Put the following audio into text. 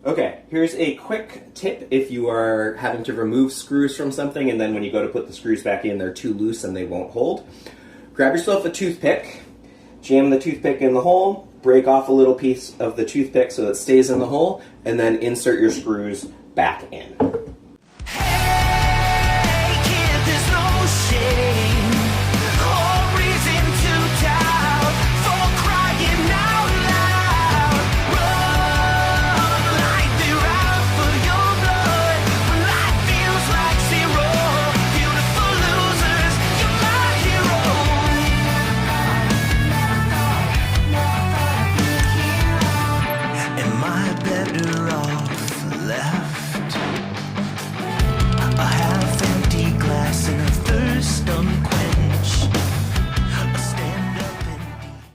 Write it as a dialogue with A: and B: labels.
A: Okay, here's a quick tip if you are having to remove screws from something and then when you go to put the screws back in, they're too loose and they won't hold. Grab yourself a toothpick, jam the toothpick in the hole, break off a little piece of the toothpick so it stays in the hole, and then insert your screws back in.